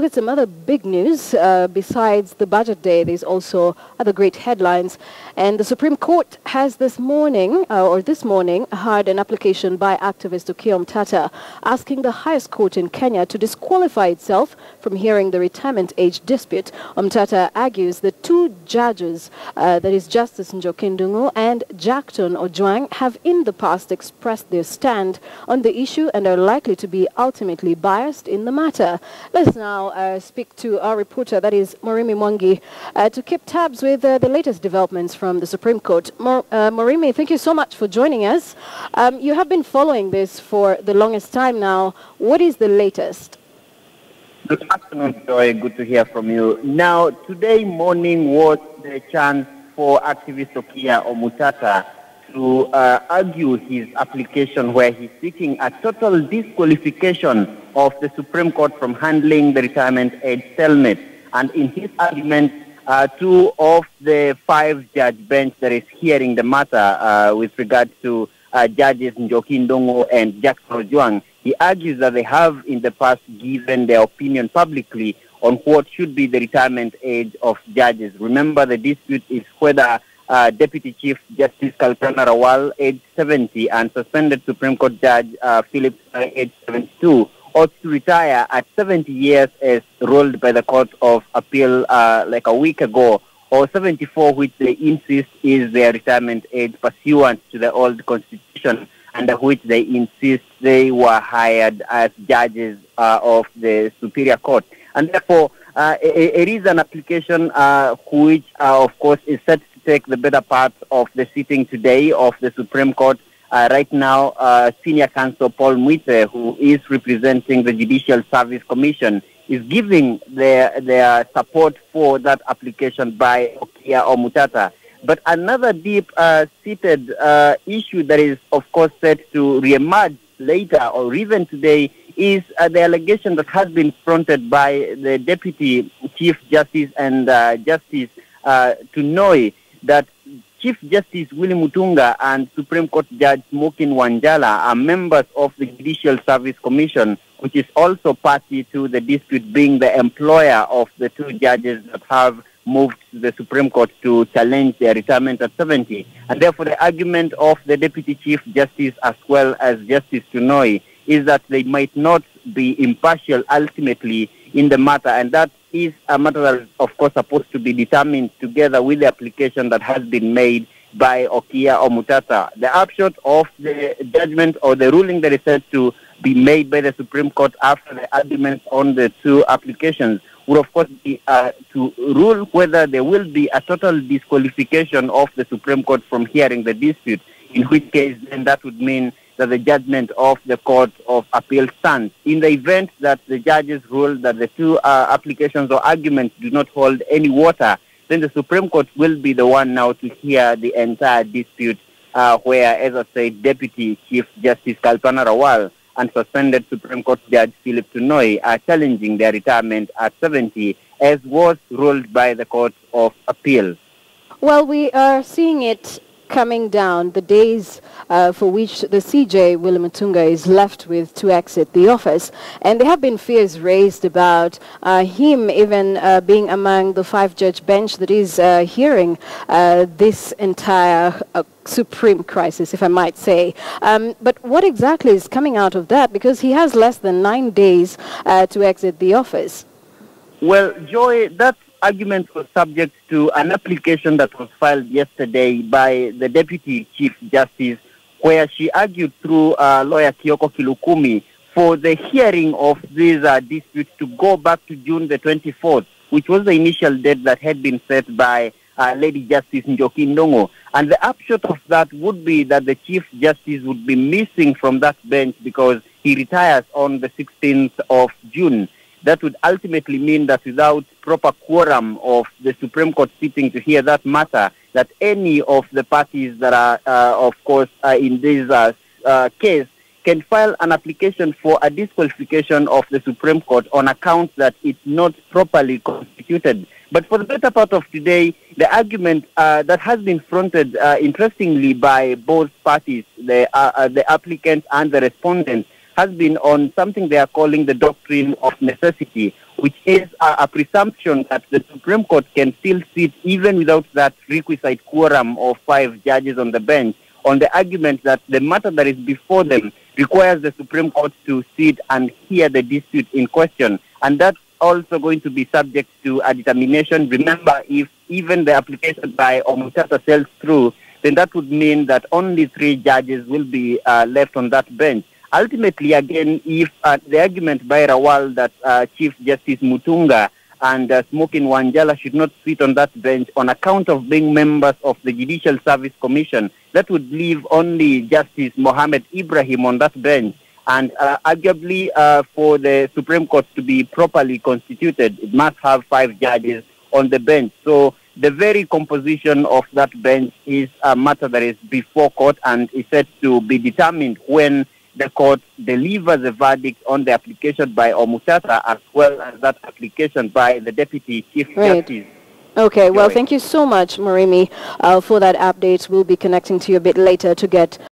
Look at some other big news. Besides the budget day, there's also other great headlines. And the Supreme Court has this morning, heard an application by activist Omutata asking the highest court in Kenya to disqualify itself from hearing the retirement age dispute. Omutata argues that two judges, that is Justice Njoki Ndung'u and Jackton Ojwang, have in the past expressed their stand on the issue and are likely to be ultimately biased in the matter. Let's now speak to our reporter, that is Morimi Mwangi, to keep tabs with the latest developments from the Supreme Court. Morimi, thank you so much for joining us. You have been following this for the longest time now. What is the latest? Good afternoon, Joy. Good to hear from you. Now, today morning was the chance for activist Omutata to argue his application where he's seeking a total disqualification of the Supreme Court from handling the retirement age stalemate. And in his argument, two of the five-judge bench that is hearing the matter with regard to judges Njoki Ndung'u and Jackton Ojwang, he argues that they have in the past given their opinion publicly on what should be the retirement age of judges. Remember, the dispute is whether Deputy Chief Justice Kalpana Rawal, age 70, and suspended Supreme Court Judge Philip, age 72, ought to retire at 70 years as ruled by the Court of Appeal like a week ago, or 74, which they insist is their retirement age pursuant to the old constitution, under which they insist they were hired as judges of the Superior Court. And therefore, it is an application which, of course, is set to take the better part of the sitting today of the Supreme Court. Right now, Senior Counsel Paul Mwite, who is representing the Judicial Service Commission, is giving their support for that application by Omutata. But another deep-seated issue that is, of course, set to re-emerge later or even today is the allegation that has been fronted by the Deputy Chief Justice and Justice Tunoi that Chief Justice Willy Mutunga and Supreme Court Judge Smokin Wanjala are members of the Judicial Service Commission, which is also party to the dispute, being the employer of the two judges that have moved to the Supreme Court to challenge their retirement at 70. And therefore, the argument of the Deputy Chief Justice as well as Justice Tunoi is that they might not be impartial ultimately in the matter, and that is a matter that is, of course, supposed to be determined together with the application that has been made by Omutata. The upshot of the judgment or the ruling that is said to be made by the Supreme Court after the arguments on the two applications would, of course, be to rule whether there will be a total disqualification of the Supreme Court from hearing the dispute, in which case then that would mean that the judgment of the Court of Appeal stands. In the event that the judges rule that the two applications or arguments do not hold any water, then the Supreme Court will be the one now to hear the entire dispute, where, as I said, Deputy Chief Justice Kalpana Rawal and suspended Supreme Court Judge Philip Tunoi are challenging their retirement at 70, as was ruled by the Court of Appeal. Well, we are seeing it coming down, the days for which the CJ, Willy Mutunga, is left with to exit the office. And there have been fears raised about him even being among the five-judge bench that is hearing this entire supreme crisis, if I might say. But what exactly is coming out of that? Because he has less than 9 days to exit the office. Well, Joy, that argument was subject to an application that was filed yesterday by the Deputy Chief Justice, where she argued through lawyer Kioko Kilukumi for the hearing of this dispute to go back to June the 24th, which was the initial date that had been set by Lady Justice Njoki Ndung'u. And the upshot of that would be that the Chief Justice would be missing from that bench because he retires on the 16th of June. That would ultimately mean that without proper quorum of the Supreme Court sitting to hear that matter, that any of the parties that are, of course, in this case can file an application for a disqualification of the Supreme Court on account that it's not properly constituted. But for the better part of today, the argument that has been fronted, interestingly, by both parties, the applicant and the respondent, has been on something they are calling the doctrine of necessity, which is a presumption that the Supreme Court can still sit even without that requisite quorum of 5 judges on the bench, on the argument that the matter that is before them requires the Supreme Court to sit and hear the dispute in question. And that's also going to be subject to a determination. Remember, if even the application by Omutata sails through, then that would mean that only 3 judges will be left on that bench. Ultimately, again, if the argument by Rawal that Chief Justice Mutunga and Smokin Wanjala should not sit on that bench on account of being members of the Judicial Service Commission, that would leave only Justice Mohammed Ibrahim on that bench. And arguably, for the Supreme Court to be properly constituted, it must have 5 judges on the bench. So the very composition of that bench is a matter that is before court and is set to be determined when the court delivers a verdict on the application by Omutata as well as that application by the Deputy Chief Justice. Okay, well, thank you so much, Morimi, for that update. We'll be connecting to you a bit later to get